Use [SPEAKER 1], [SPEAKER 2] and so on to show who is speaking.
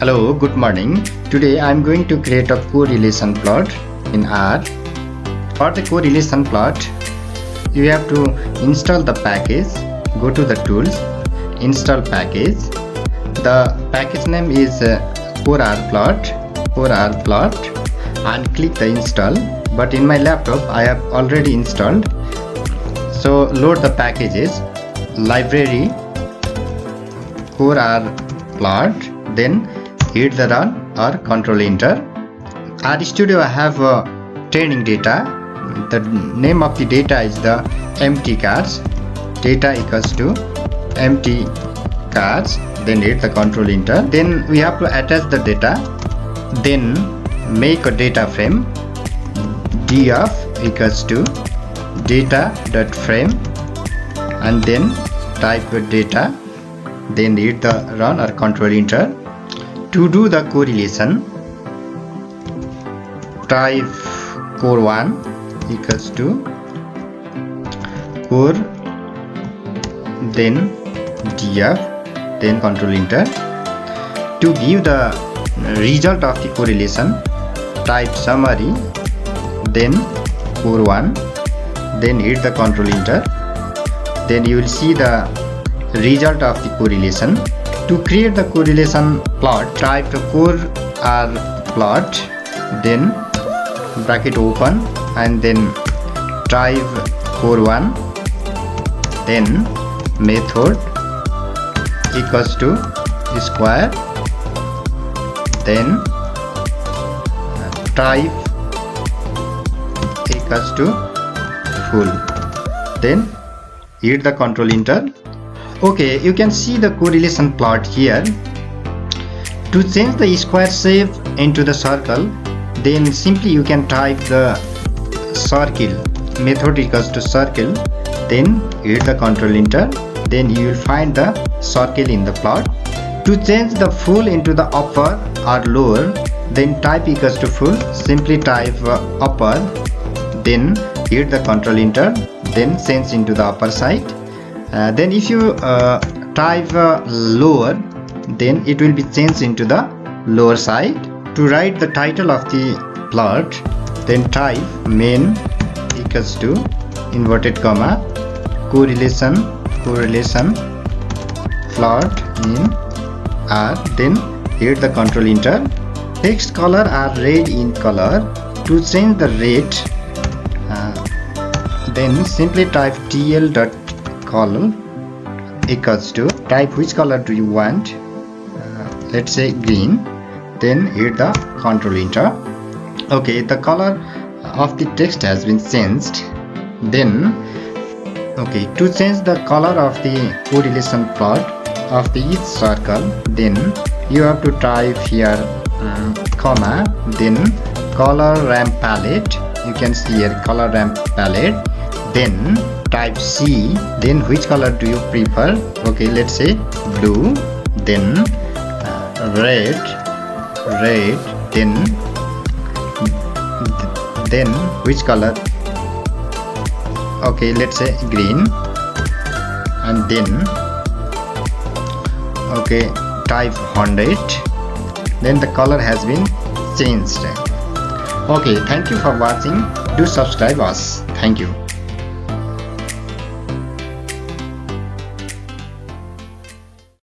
[SPEAKER 1] Hello, good morning. Today I am going to create a correlation plot in R. For the correlation plot, you have to install the package. Go to the tools, install package. The package name is CoreRPlot, and click the install. But in my laptop I have already installed. So load the packages, library, CoreRPlot, then hit the run or control enter. RStudio have training data. The name of the data is the empty cars. Data equals to empty cars, then hit the control enter. Then we have to attach the data, then make a data frame. df equals to data.frame, and then type data, then hit the run or control enter. To do the correlation, type core1 equals to core, then df, then control enter. To view the result of the correlation, type summary, then core1, then hit the control enter. Then you will see the result of the correlation. To create the correlation plot, type the CoreRPlot, then bracket open, and then type core1, then method equals to square, then type equals to full, then hit the control enter. Okay, you can see the correlation plot here. To change the square shape into the circle, then simply you can type the circle, method equals to circle, then hit the control enter. Then you will find the circle in the plot. To change the full into the upper or lower, then type equals to full, simply type upper, then hit the control enter, then change into the upper side. Then if you type lower, then it will be changed into the lower side. To write the title of the plot, then type main equals to inverted comma correlation plot in R, then hit the control enter. Text color are red in color. To change the red, then simply type tl.color equals to, type which color do you want, let's say green, then hit the control enter. Okay, the color of the text has been changed. Then okay, to change the color of the correlation plot of the each circle, then you have to type here comma, then color ramp palette. You can see here color ramp palette, then type C, then which color do you prefer? Okay, let's say blue, then red, then which color? Okay, let's say green, and then okay, type 100, then the color has been changed. Okay, thank you for watching. Do subscribe us. Thank you.